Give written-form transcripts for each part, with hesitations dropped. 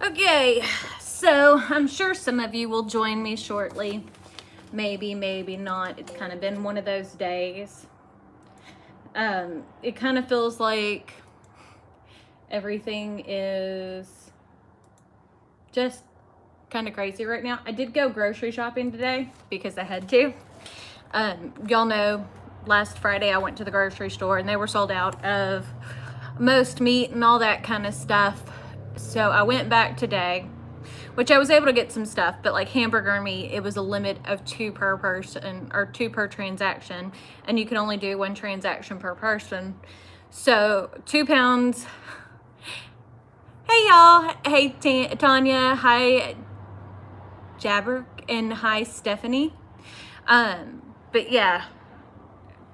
Okay, so I'm sure some of you will join me shortly. Maybe, maybe not. It's kind of been one of those days. It kind of feels like everything is just kind of crazy right now. I did go grocery shopping today because I had to. Y'all know last Friday I went to the grocery store and they were sold out of most meat and all that kind of stuff. So I went back today, which I was able to get some stuff, but like hamburger meat, it was a limit of 2 per person or 2 per transaction, and you can only do 1 transaction per person. So 2 pounds. Hey y'all, hey Tanya, hi Jabber, and hi Stephanie. But yeah,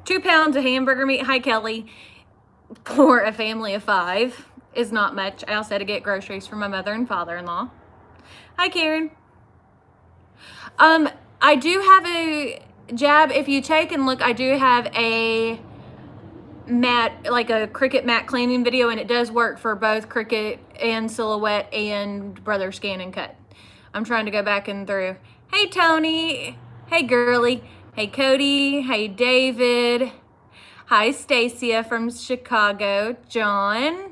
2 pounds of hamburger meat, hi Kelly, for a family of 5 is not much. I also had to get groceries for my mother and father-in-law. Hi Karen. I do have a Jab. If you take and look, I do have a matte, like a Cricut matte cleaning video, and it does work for both Cricut and Silhouette and Brother Scan and Cut. I'm trying to go back and through. Hey Tony. Hey Girly. Hey Cody. Hey David. Hi Stacia from Chicago. John.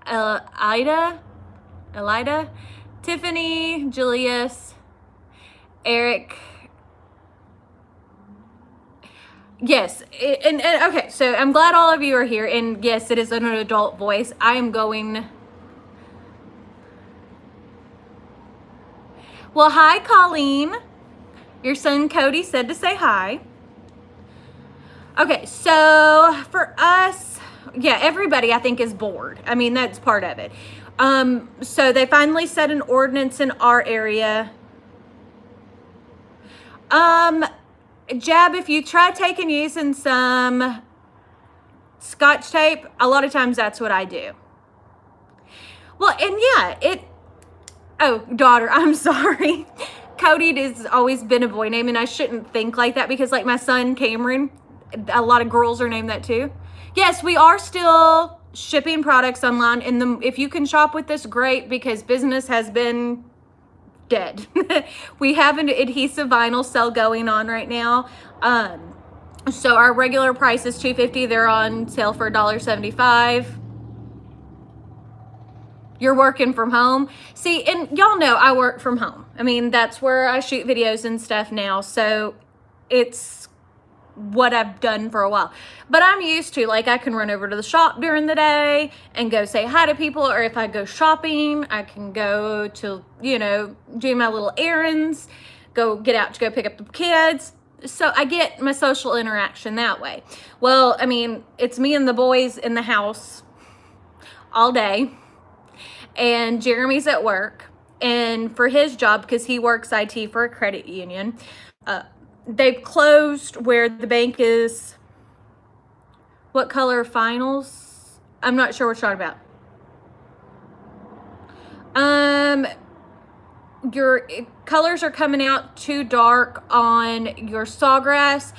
Elida. Tiffany. Julius. Eric. Yes, and okay, so I'm glad all of you are here, and yes, it is an adult voice. I am going... Well, hi, Colleen. Your son Cody said to say hi. Okay, so for us, yeah, everybody I think is bored. I mean, that's part of it. So they finally set an ordinance in our area. Jab, if you try taking using some Scotch tape, a lot of times that's what I do. Well, and yeah, oh, daughter, I'm sorry. Cody has always been a boy name, and I shouldn't think like that because like my son Cameron, a lot of girls are named that too. Yes, we are still shipping products online, and if you can shop with us, great, because business has been dead. We have an adhesive vinyl sale going on right now. So our regular price is $2.50. They're on sale for $1.75. You're working from home. See, and y'all know I work from home. I mean, that's where I shoot videos and stuff now. So it's what I've done for a while, but I'm used to, like, I can run over to the shop during the day and go say hi to people, or if I go shopping, I can go to, you know, do my little errands, go get out to go pick up the kids. So I get my social interaction that way. Well, I mean, it's me and the boys in the house all day, and Jeremy's at work, and for his job, because he works IT for a credit union, they've closed where the bank is. What color finals? I'm not sure what you're talking about. Your colors are coming out too dark on your sawgrass.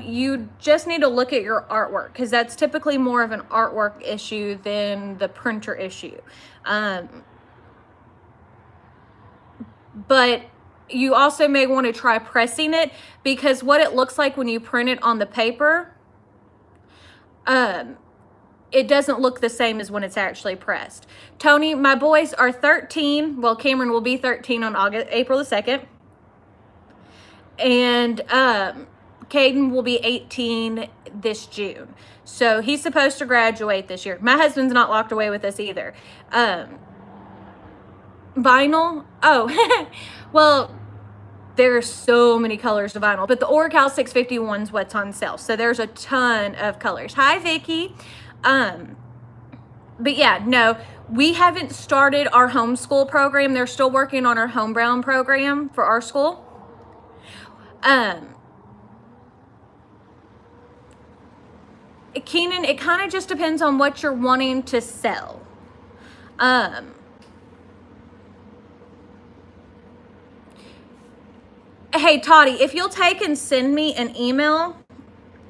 You just need to look at your artwork, because that's typically more of an artwork issue than the printer issue. But you also may want to try pressing it, because what it looks like when you print it on the paper, it doesn't look the same as when it's actually pressed. Tony, my boys are 13. Well, Cameron will be 13 on April the 2nd. And Caden will be 18 this June. So he's supposed to graduate this year. My husband's not locked away with us either. Vinyl? Oh, well, there's so many colors of vinyl, but the Oracal 651's what's on sale. So there's a ton of colors. Hi, Vicky. But yeah, no, we haven't started our homeschool program. They're still working on our homebound program for our school. Keenan, it kind of just depends on what you're wanting to sell. Hey, Toddy, if you'll take and send me an email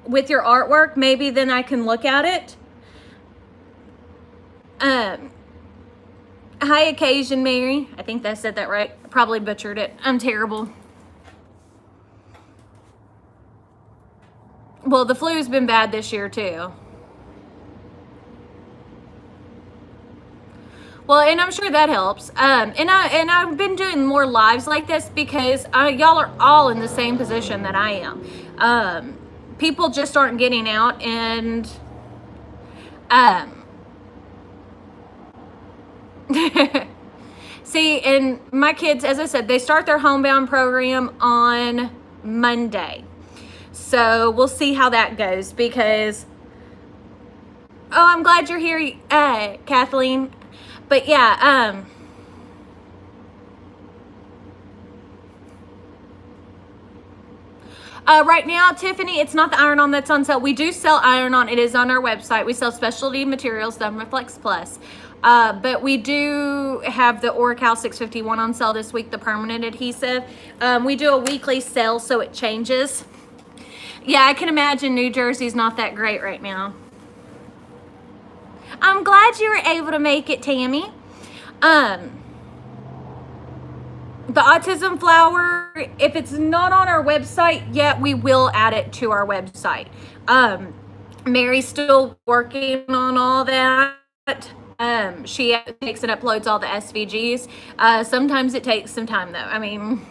with your artwork, maybe then I can look at it. Hi, Occasion Mary. I think I said that right. Probably butchered it. I'm terrible. Well, the flu's been bad this year too. Well, and I'm sure that helps. And I've been doing more lives like this because y'all are all in the same position that I am. People just aren't getting out, and see, and my kids, as I said, they start their homebound program on Monday. So we'll see how that goes because, oh, I'm glad you're here, Kathleen. But yeah, right now, Tiffany, it's not the iron-on that's on sale. We do sell iron-on. It is on our website. We sell specialty materials, Reflex Plus. But we do have the Oracal 651 on sale this week, the permanent adhesive. We do a weekly sale, so it changes. Yeah, I can imagine New Jersey's not that great right now. I'm glad you were able to make it, Tammy. The autism flower, if it's not on our website yet, we will add it to our website. Mary's still working on all that. She takes and uploads all the SVGs. Sometimes it takes some time though. I mean,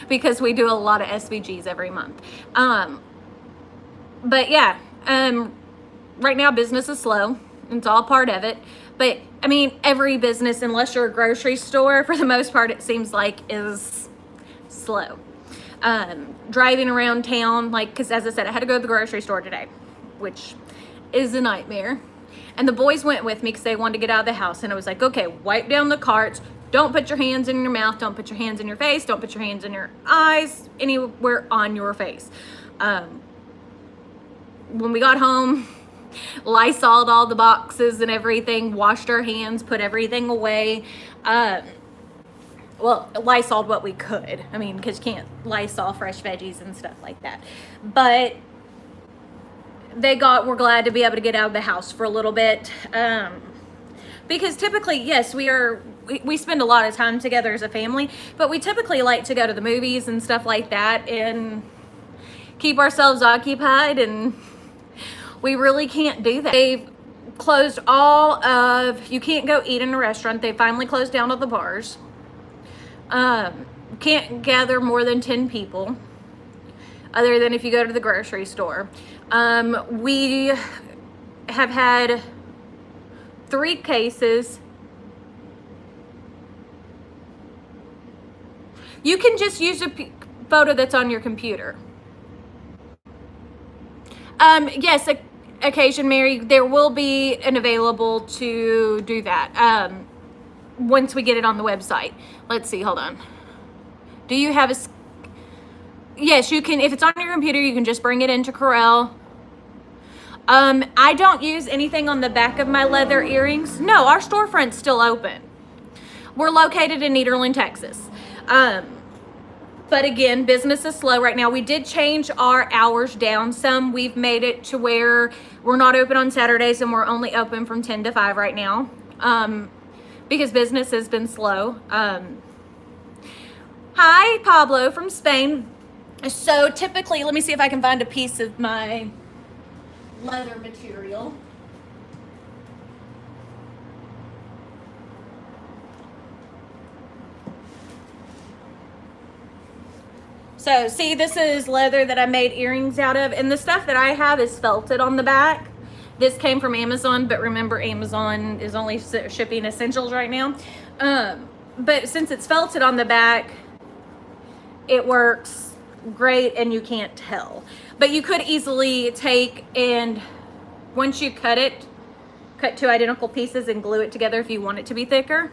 because we do a lot of SVGs every month. But yeah, right now business is slow. It's all part of it. But I mean, every business, unless you're a grocery store, for the most part, it seems like is slow. Driving around town, like, because as I said, I had to go to the grocery store today, which is a nightmare. And the boys went with me because they wanted to get out of the house. And I was like, okay, wipe down the carts. Don't put your hands in your mouth. Don't put your hands in your face. Don't put your hands in your eyes, anywhere on your face. When we got home, Lysoled all the boxes and everything, washed our hands, put everything away. Well, Lysoled what we could. I mean, because you can't Lysol fresh veggies and stuff like that. But we're glad to be able to get out of the house for a little bit. Because typically, yes, we spend a lot of time together as a family, but we typically like to go to the movies and stuff like that and keep ourselves occupied, and we really can't do that. They've closed you can't go eat in a restaurant. They finally closed down all the bars. Can't gather more than 10 people, other than if you go to the grocery store. We have had 3 cases. You can just use a photo that's on your computer. Yes, Occasion Mary, there will be an available to do that once we get it on the website. Let's see, hold on. Do you have yes, you can. If it's on your computer, you can just bring it into Corel. I don't use anything on the back of my leather earrings. No, our storefront's still open. We're located in Nederland, Texas. But again, business is slow right now. We did change our hours down some. We've made it to where we're not open on Saturdays and we're only open from 10 to 5 right now, because business has been slow. Hi, Pablo from Spain. So typically, let me see if I can find a piece of my leather material. So see, this is leather that I made earrings out of, and the stuff that I have is felted on the back. This came from Amazon, but remember, Amazon is only shipping essentials right now. But since it's felted on the back, it works great and you can't tell. But you could easily take and once you cut it, cut 2 identical pieces and glue it together if you want it to be thicker.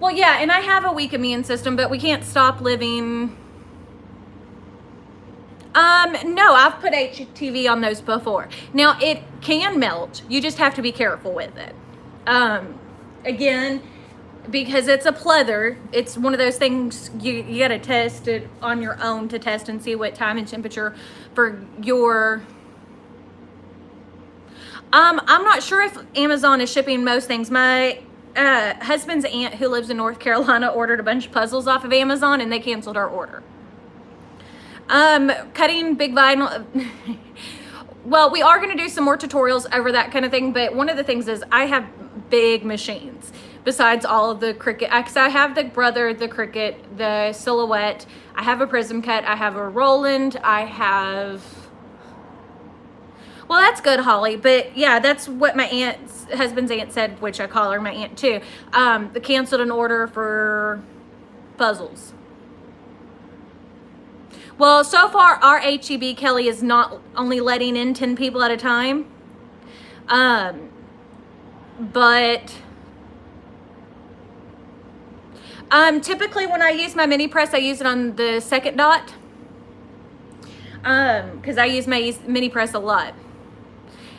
Well, yeah, and I have a weak immune system, but we can't stop living. No, I've put HTV on those before. Now, it can melt. You just have to be careful with it. Again, because it's a pleather, it's one of those things you got to test it on your own to test and see what time and temperature for your I'm not sure if Amazon is shipping most things. My husband's aunt who lives in North Carolina ordered a bunch of puzzles off of Amazon and they canceled our order. Cutting big vinyl. Well, we are going to do some more tutorials over that kind of thing, but one of the things is I have big machines besides all of the Cricut, because I have the Brother, the Cricut, the Silhouette, I have a Prism Cut, I have a Roland, I have, well, that's good, Holly, but yeah, that's what my husband's aunt said, which I call her my aunt too. They canceled an order for puzzles. Well, so far our HEB, Kelly, is not only letting in 10 people at a time, but typically when I use my mini press, I use it on the second dot, because I use my mini press a lot.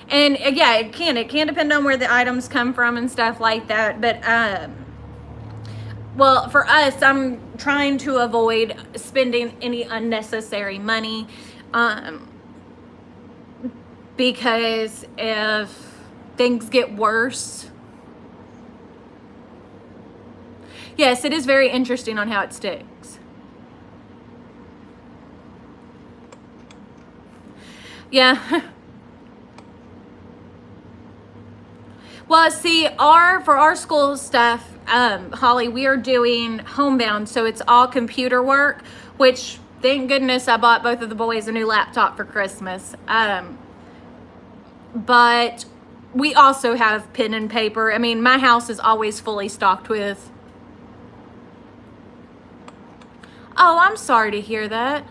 And yeah, it can depend on where the items come from and stuff like that, but well, for us, I'm trying to avoid spending any unnecessary money, because if things get worse, yes, it is very interesting on how it sticks. Yeah. Well, see, for our school stuff, Holly, we are doing homebound, so it's all computer work, which thank goodness I bought both of the boys a new laptop for Christmas. But we also have pen and paper. I mean, my house is always fully stocked with. Oh, I'm sorry to hear that.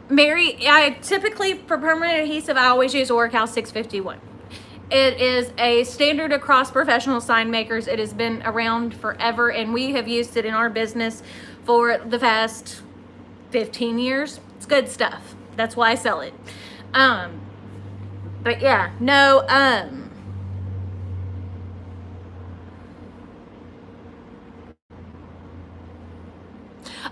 Mary, I typically, for permanent adhesive, I always use Orcal 651. It is a standard across professional sign makers. It has been around forever, and we have used it in our business for the past 15 years. It's good stuff. That's why I sell it. But yeah, no,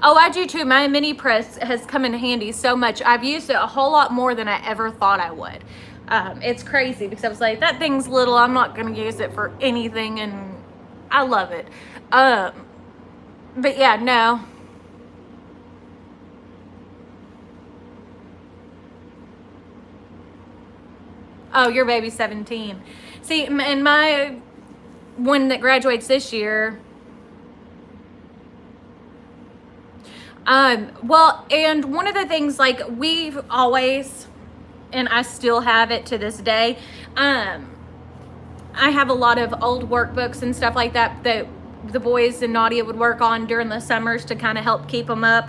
oh, I do too. My mini press has come in handy so much. I've used it a whole lot more than I ever thought I would. It's crazy because I was like, that thing's little. I'm not going to use it for anything, and I love it. But yeah, no. Oh, your baby's 17. See, and my one that graduates this year. Well, and one of the things, like, we've always, and I still have it to this day, I have a lot of old workbooks and stuff like that that the boys and Nadia would work on during the summers to kind of help keep them up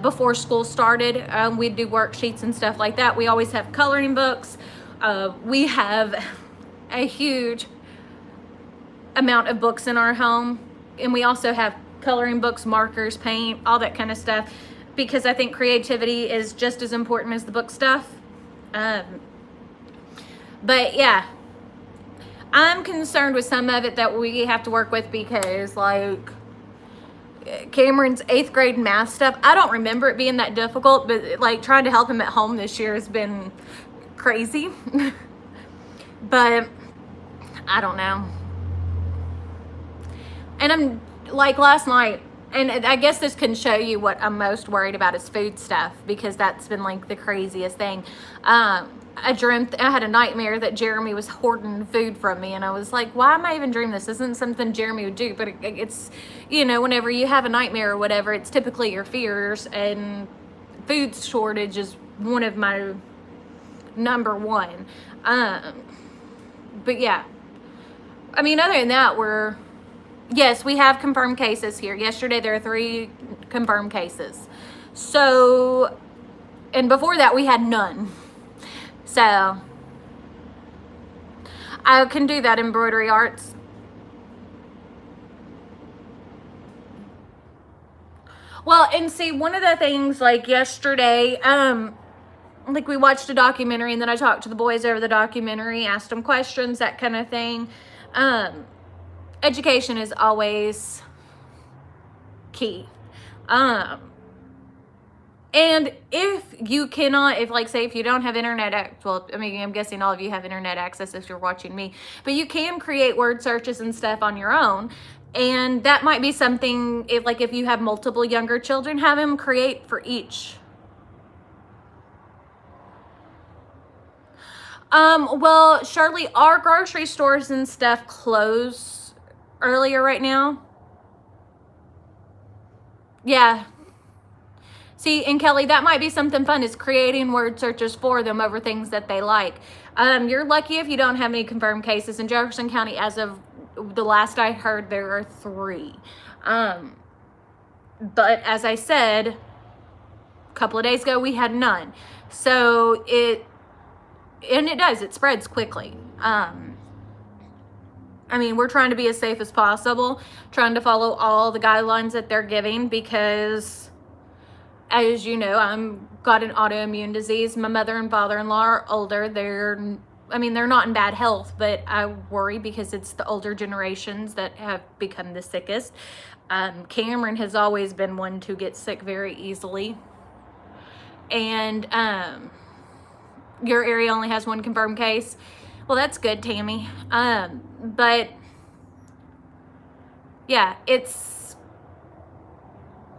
before school started. We'd do worksheets and stuff like that. We always have coloring books. We have a huge amount of books in our home, and we also have coloring books, markers, paint, all that kind of stuff, because I think creativity is just as important as the book stuff. But yeah, I'm concerned with some of it that we have to work with, because like Cameron's 8th grade math stuff, I don't remember it being that difficult, but like trying to help him at home this year has been crazy. But I don't know. And I'm like last night, and I guess this can show you what I'm most worried about is food stuff, because that's been like the craziest thing. I had a nightmare that Jeremy was hoarding food from me, and I was like, why am I even dreaming this? This isn't something Jeremy would do, but it's, you know, whenever you have a nightmare or whatever, it's typically your fears, and food shortage is one of my number one. But yeah, I mean, other than that, yes, we have confirmed cases here. Yesterday, there are 3 confirmed cases. So, and before that, we had none. So, I can do that embroidery arts. Well, and see, one of the things, like yesterday, like we watched a documentary, and then I talked to the boys over the documentary, asked them questions, that kind of thing. Education is always key. And if you cannot, if like say if you don't have internet, well, I mean, I'm guessing all of you have internet access if you're watching me, but you can create word searches and stuff on your own. And that might be something, if like if you have multiple younger children, have them create for each. Well, Shirley, our grocery stores and stuff close earlier right now. Yeah. See, and Kelly, that might be something fun, is creating word searches for them over things that they like. You're lucky if you don't have any confirmed cases in Jefferson County. As of the last I heard, there are 3. But as I said, a couple of days ago, we had none. So it spreads quickly. I mean, we're trying to be as safe as possible, trying to follow all the guidelines that they're giving, because as you know, I've got an autoimmune disease. My mother and father-in-law are older. They're not in bad health, but I worry because it's the older generations that have become the sickest. Cameron has always been one to get sick very easily. And your area only has 1 confirmed case. Well, that's good, Tammy. But yeah, it's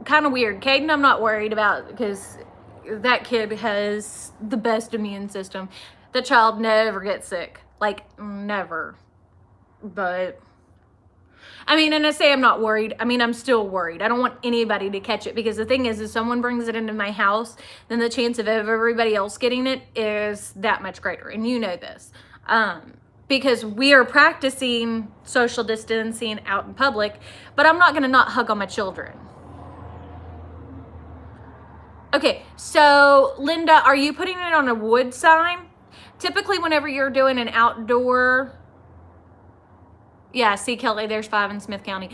kind of weird. Caden, I'm not worried about, because that kid has the best immune system. The child never gets sick, like never. But I mean, and I say I'm not worried, I mean, I'm still worried. I don't want anybody to catch it, because the thing is, if someone brings it into my house, then the chance of everybody else getting it is that much greater. And you know this. Because we are practicing social distancing out in public, but I'm not going to not hug on my children. Okay, so Linda, are you putting it on a wood sign? Typically, whenever you're doing an outdoor, yeah, see, Kelly, there's 5 in Smith County.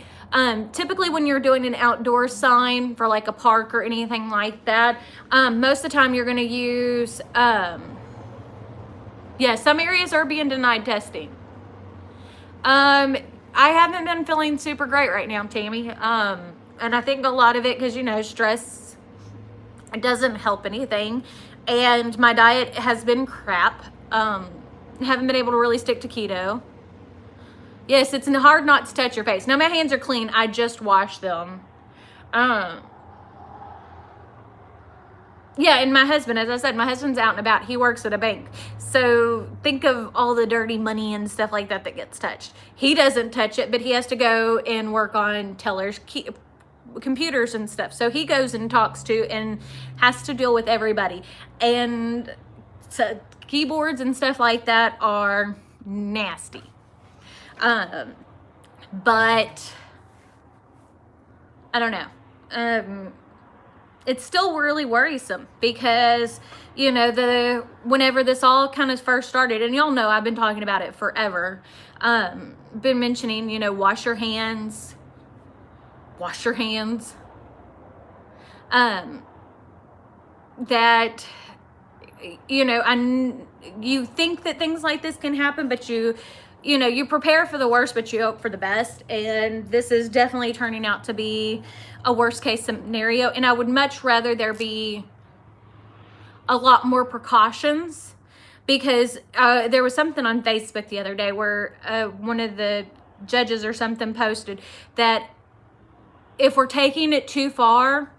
Typically, when you're doing an outdoor sign for like a park or anything like that, most of the time you're going to use, yeah, some areas are being denied testing. I haven't been feeling super great right now, Tammy. And I think a lot of it, because, you know, stress, it doesn't help anything. And my diet has been crap. Haven't been able to really stick to keto. Yes, it's hard not to touch your face. Now, my hands are clean. I just washed them. Yeah, and my husband, as I said, my husband's out and about. He works at a bank. So think of all the dirty money and stuff like that that gets touched. He doesn't touch it, but he has to go and work on tellers, computers and stuff. So he goes and talks to and has to deal with everybody. And so keyboards and stuff like that are nasty. But I don't know. It's still really worrisome, because, you know, whenever this all kind of first started, and y'all know I've been talking about it forever, been mentioning, you know, wash your hands. That, you know, you think that things like this can happen, but you know, you prepare for the worst, but you hope for the best. And this is definitely turning out to be a worst case scenario. And I would much rather there be a lot more precautions, because there was something on Facebook the other day where one of the judges or something posted that if we're taking it too far,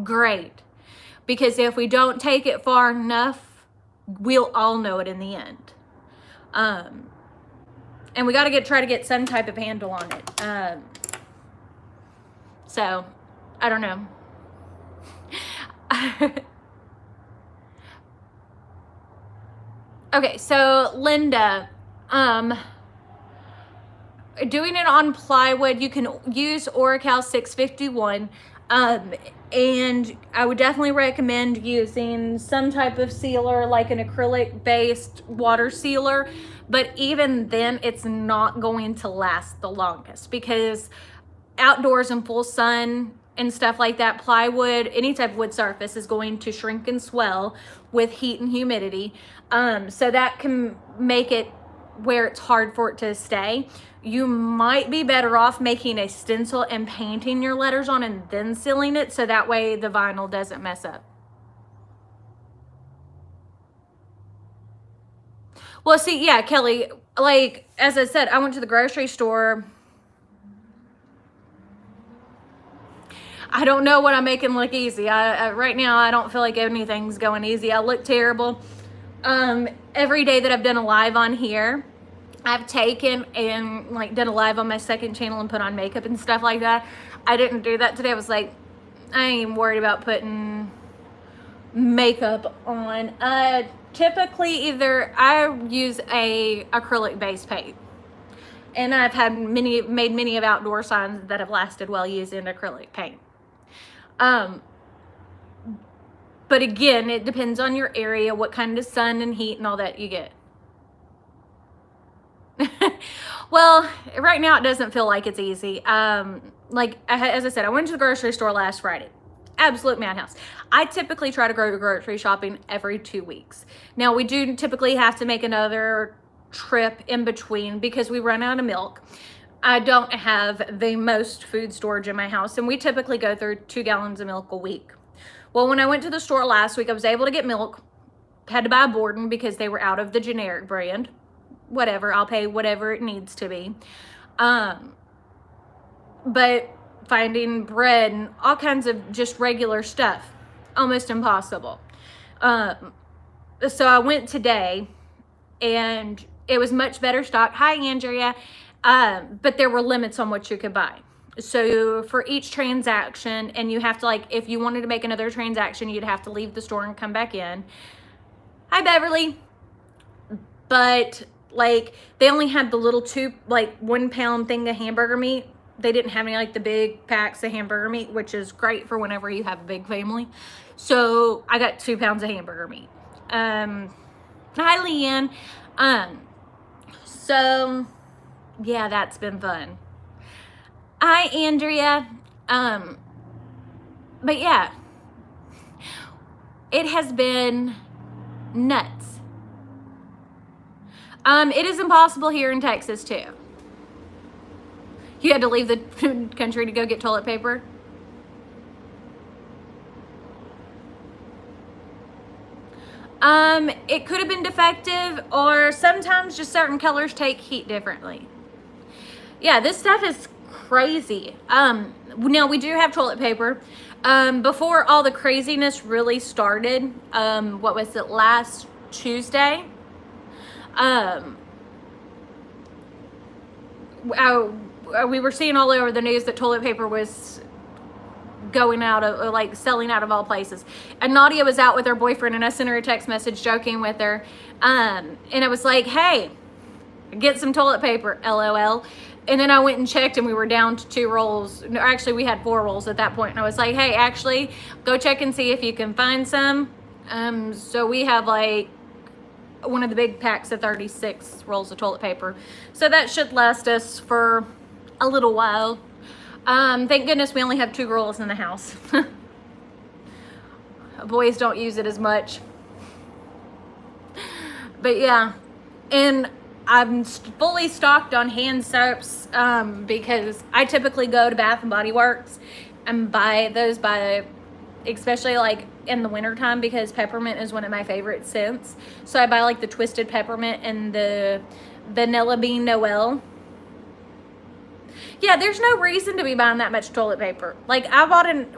great. Because if we don't take it far enough, we'll all know it in the end. And we got to try to get some type of handle on it. So, I don't know. Okay, so Linda, doing it on plywood, you can use Oracal 651. And I would definitely recommend using some type of sealer, like an acrylic based water sealer. But even then, it's not going to last the longest, because outdoors in full sun and stuff like that, plywood, any type of wood surface is going to shrink and swell with heat and humidity. So that can make it where it's hard for it to stay. You might be better off making a stencil and painting your letters on and then sealing it, so that way the vinyl doesn't mess up. Well, see, yeah, Kelly, like, as I said, I went to the grocery store. I don't know what I'm making look easy. Right now, I don't feel like anything's going easy. I look terrible. Every day that I've done a live on here, I've taken and like done a live on my second channel and put on makeup and stuff like that. I didn't do that today. I was like, I ain't even worried about putting makeup on. Typically either I use a acrylic base paint, and I've had made many of outdoor signs that have lasted well using acrylic paint. But again, it depends on your area, what kind of sun and heat and all that you get. Well, right now it doesn't feel like it's easy. Like, as I said, I went to the grocery store last Friday. Absolute madhouse. I typically try to go grocery shopping every 2 weeks. Now, we do typically have to make another trip in between because we run out of milk. I don't have the most food storage in my house, and we typically go through 2 gallons of milk a week. Well, when I went to the store last week, I was able to get milk. Had to buy Borden because they were out of the generic brand. Whatever, I'll pay whatever it needs to be. But finding bread and all kinds of just regular stuff, almost impossible. So I went today, and it was much better stock. Hi, Andrea. But there were limits on what you could buy. So for each transaction, and you have to, like, if you wanted to make another transaction, you'd have to leave the store and come back in. Hi, Beverly. But like, they only had the little 1 pound thing of hamburger meat. They didn't have any like the big packs of hamburger meat, which is great for whenever you have a big family. So I got 2 pounds of hamburger meat. Hi, Leanne. So yeah, that's been fun. Hi, Andrea. But yeah, it has been nuts. It is impossible here in Texas too. You had to leave the country to go get toilet paper. It could have been defective, or sometimes just certain colors take heat differently. Yeah, this stuff is crazy. Now we do have toilet paper. Before all the craziness really started, what was it, last Tuesday? We were seeing all over the news that toilet paper was going out of, like, selling out of all places. And Nadia was out with her boyfriend, and I sent her a text message joking with her. And it was like, hey, get some toilet paper, LOL. And then I went and checked, and we were down to 2 rolls. No, actually, we had 4 rolls at that point. And I was like, hey, actually, go check and see if you can find some. So we have like one of the big packs of 36 rolls of toilet paper. So that should last us for a little while. Thank goodness we only have 2 rolls in the house. Boys don't use it as much. But yeah, and I'm fully stocked on hand soaps because I typically go to Bath and Body Works and buy those especially like in the winter time, because peppermint is one of my favorite scents. So I buy like the Twisted Peppermint and the Vanilla Bean Noel. Yeah, there's no reason to be buying that much toilet paper. Like,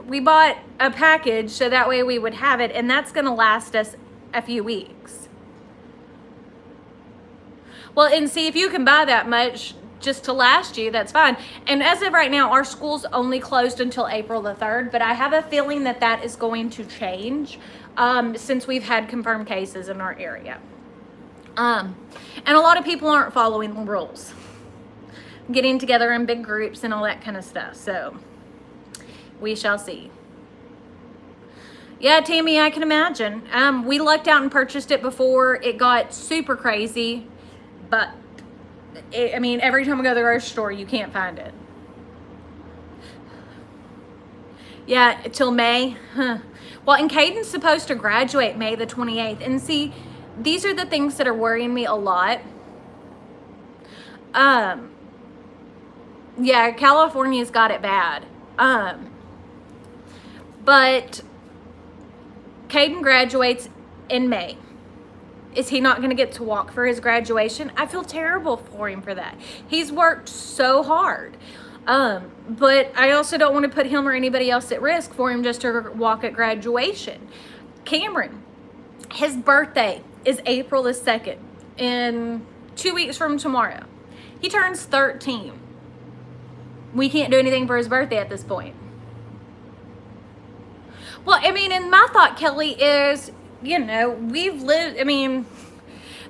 we bought a package so that way we would have it, and that's gonna last us a few weeks. Well, and see, if you can buy that much just to last you, that's fine. And as of right now, our school's only closed until April the 3rd, but I have a feeling that that is going to change since we've had confirmed cases in our area. And a lot of people aren't following the rules, getting together in big groups and all that kind of stuff. So we shall see. Yeah, Tammy, I can imagine. We lucked out and purchased it before it got super crazy, but I mean, every time I go to the grocery store, you can't find it. Yeah, till May. Huh. Well, and Caden's supposed to graduate May the 28th. And see, these are the things that are worrying me a lot. Yeah, California's got it bad. But Caden graduates in May. Is he not going to get to walk for his graduation? I feel terrible for him for that. He's worked so hard. But I also don't want to put him or anybody else at risk for him just to walk at graduation. Cameron, his birthday is April the 2nd, in 2 weeks from tomorrow. He turns 13. We can't do anything for his birthday at this point. Well, I mean, and my thought, Kelly, is, you know, we've lived, I mean,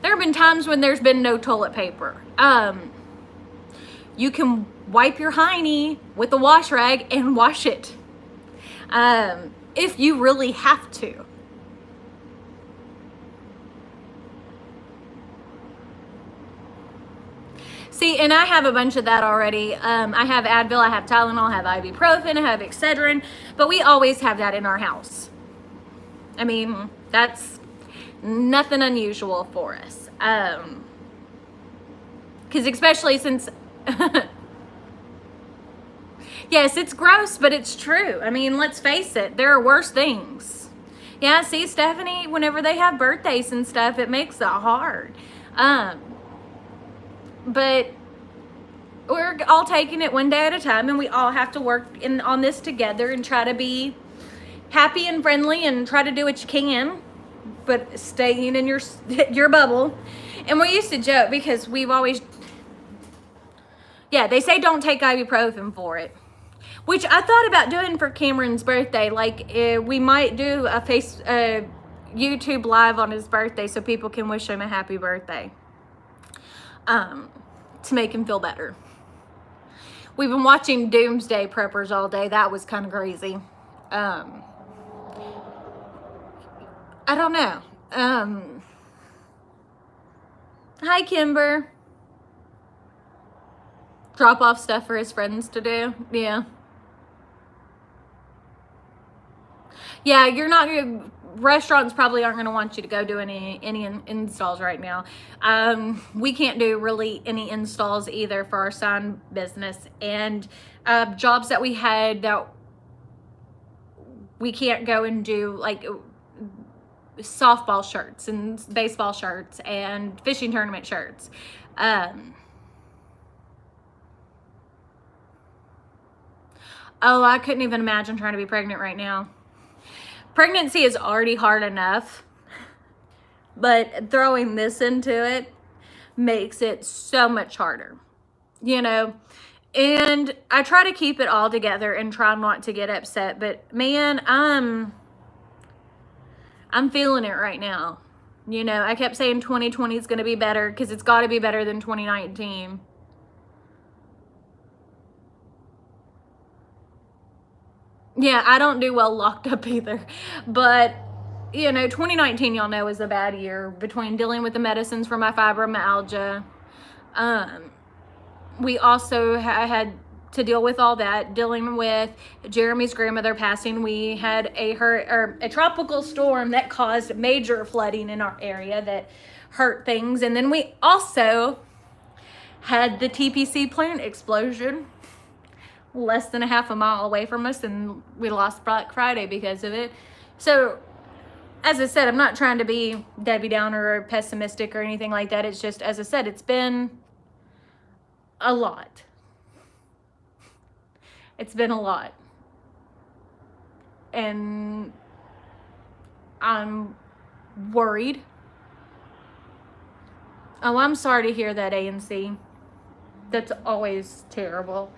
there have been times when there's been no toilet paper. You can wipe your hiney with a wash rag and wash it. If you really have to. See, and I have a bunch of that already. I have Advil, I have Tylenol, I have ibuprofen, I have Excedrin, but we always have that in our house. I mean, that's nothing unusual for us. Because especially since, yes, it's gross, but it's true. I mean, let's face it, there are worse things. Yeah, see, Stephanie, whenever they have birthdays and stuff, it makes it hard. But we're all taking it one day at a time, and we all have to work on this together and try to be happy and friendly and try to do what you can, but staying in your bubble. And we used to joke because we've always, yeah, they say don't take ibuprofen for it, which I thought about doing for Cameron's birthday. Like, we might do a YouTube live on his birthday so people can wish him a happy birthday. To make him feel better. We've been watching Doomsday Preppers all day. That was kind of crazy. I don't know. Hi, Kimber. Drop off stuff for his friends to do. Yeah. Yeah, you're not gonna, restaurants probably aren't going to want you to go do any installs right now. We can't do really any installs either for our sign business, and jobs that we had that we can't go and do, like softball shirts and baseball shirts and fishing tournament shirts. Oh, I couldn't even imagine trying to be pregnant right now. Pregnancy is already hard enough, but throwing this into it makes it so much harder, you know? And I try to keep it all together and try not to get upset, but man, I'm feeling it right now. You know, I kept saying 2020 is going to be better because it's got to be better than 2019. Yeah, I don't do well locked up either. But, you know, 2019, y'all know, is a bad year between dealing with the medicines for my fibromyalgia. We also had to deal with all that, dealing with Jeremy's grandmother passing. We had a tropical storm that caused major flooding in our area that hurt things. And then we also had the TPC plant explosion less than a half a mile away from us, and we lost Black Friday because of it. So, as I said, I'm not trying to be Debbie Downer or pessimistic or anything like that. It's just, as I said, it's been a lot. It's been a lot. And I'm worried. Oh, I'm sorry to hear that, ANC. That's always terrible.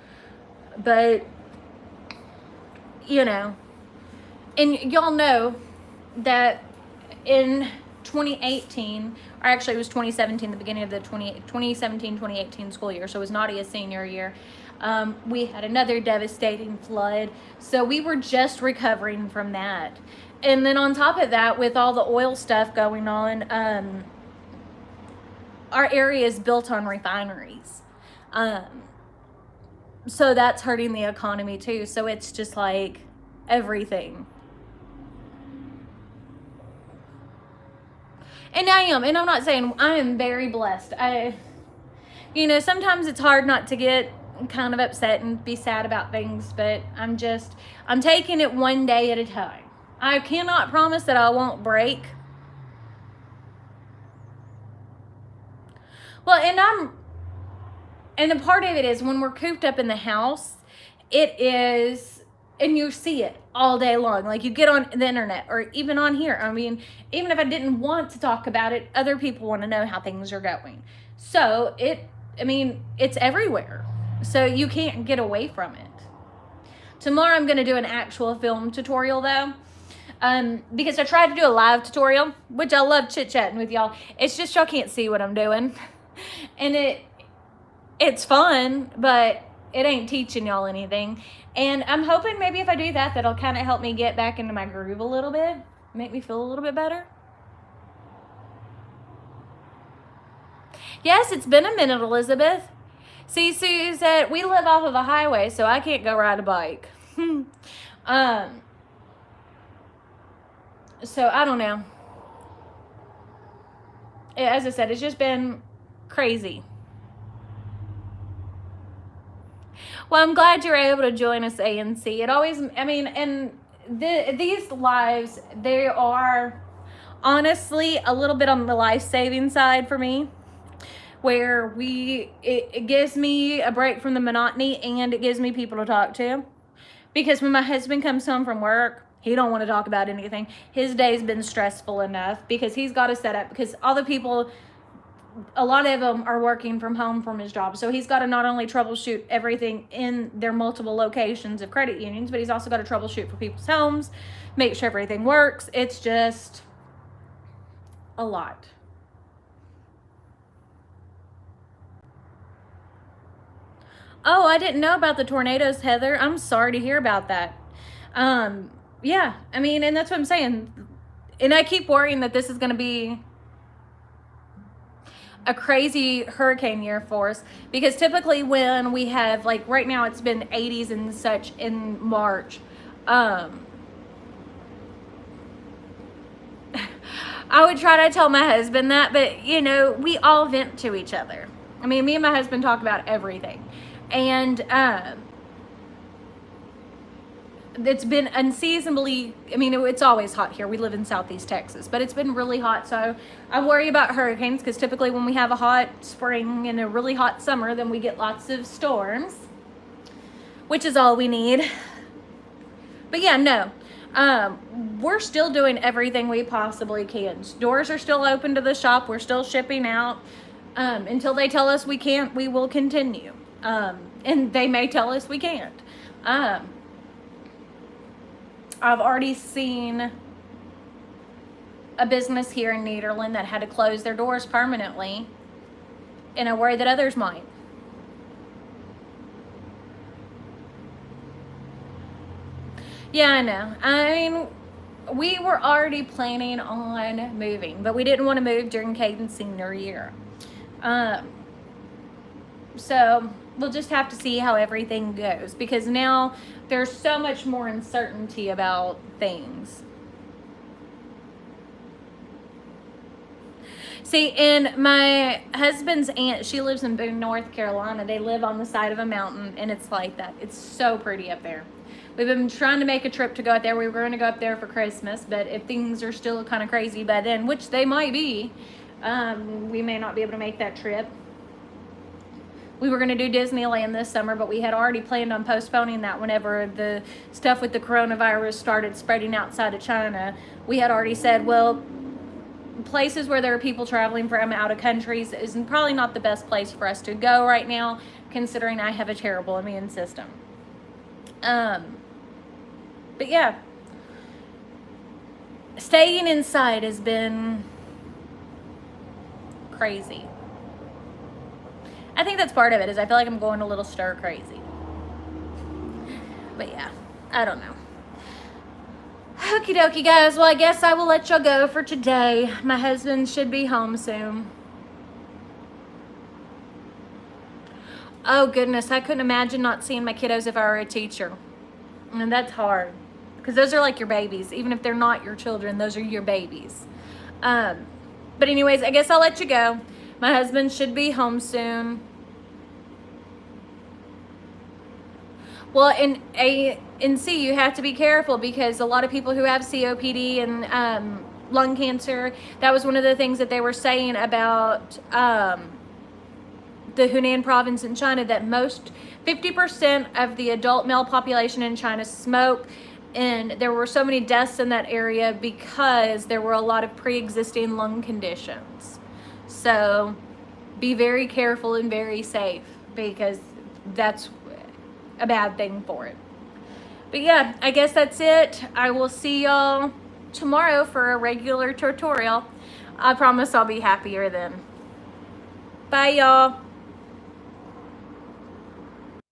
But, you know, and y'all know that in 2018, or actually it was 2017, the beginning of the 2017-2018 school year, so it was Nadia's senior year, we had another devastating flood. So we were just recovering from that. And then on top of that, with all the oil stuff going on, our area is built on refineries. So that's hurting the economy too. So it's just like everything. And I'm not saying, I am very blessed. You know, sometimes it's hard not to get kind of upset and be sad about things, but I'm taking it one day at a time. I cannot promise that I won't break. Well, and the part of it is when we're cooped up in the house, it is, and you see it all day long. Like you get on the internet or even on here. I mean, even if I didn't want to talk about it, other people want to know how things are going. So it's everywhere. So you can't get away from it. Tomorrow I'm going to do an actual film tutorial though. Because I tried to do a live tutorial, which I love chit-chatting with y'all. It's just y'all can't see what I'm doing. And it's fun, but it ain't teaching y'all anything. And I'm hoping maybe if I do that, that'll kind of help me get back into my groove a little bit. Make me feel a little bit better. Yes, it's been a minute, Elizabeth. See, Suzette, we live off of a highway, so I can't go ride a bike. So I don't know. As I said, it's just been crazy. Well, I'm glad you're able to join us, ANC. It always, and these lives, they are honestly a little bit on the life-saving side for me, where it gives me a break from the monotony and it gives me people to talk to. Because when my husband comes home from work, he don't want to talk about anything. His day's been stressful enough because he's got to set up, because all the people, a lot of them are working from home from his job. So he's got to not only troubleshoot everything in their multiple locations of credit unions, but he's also got to troubleshoot for people's homes, make sure everything works. It's just a lot. Oh, I didn't know about the tornadoes, Heather. I'm sorry to hear about that. Yeah, and that's what I'm saying. And I keep worrying that this is going to be a crazy hurricane year for us, because typically when we have, like right now it's been 80s and such in March. I would try to tell my husband that, but we all vent to each other. Me and my husband talk about everything. And it's been unseasonably, it's always hot here. We live in Southeast Texas, but it's been really hot. So I worry about hurricanes, because typically when we have a hot spring and a really hot summer, then we get lots of storms, which is all we need. But yeah, no, we're still doing everything we possibly can. Doors are still open to the shop. We're still shipping out. Until they tell us we can't, we will continue. And they may tell us we can't. I've already seen a business here in Nederland that had to close their doors permanently, and I worry that others might. Yeah, I know. We were already planning on moving, but we didn't want to move during Caden's senior year. So we'll just have to see how everything goes, because now there's so much more uncertainty about things. See, and my husband's aunt, she lives in Boone, North Carolina. They live on the side of a mountain, and it's like that. It's so pretty up there. We've been trying to make a trip to go out there. We were going to go up there for Christmas, but if things are still kind of crazy by then, which they might be, we may not be able to make that trip. We were going to do Disneyland this summer, but we had already planned on postponing that whenever the stuff with the coronavirus started spreading outside of China. We had already said, well, places where there are people traveling from out of countries is probably not the best place for us to go right now, considering I have a terrible immune system. But yeah, staying inside has been crazy. I think that's part of it, is I feel like I'm going a little stir crazy. But yeah, I don't know. Okie dokie, guys. Well, I guess I will let y'all go for today. My husband should be home soon. Oh, goodness. I couldn't imagine not seeing my kiddos if I were a teacher. And that's hard, because those are like your babies. Even if they're not your children, those are your babies. But anyways, I guess I'll let you go. My husband should be home soon. Well, and C, you have to be careful, because a lot of people who have COPD and lung cancer, that was one of the things that they were saying about the Hunan province in China, that 50% of the adult male population in China smoke, and there were so many deaths in that area because there were a lot of pre-existing lung conditions. So be very careful and very safe, because that's a bad thing for it. But yeah, I guess that's it. I will see y'all tomorrow for a regular tutorial. I promise I'll be happier then. Bye, y'all.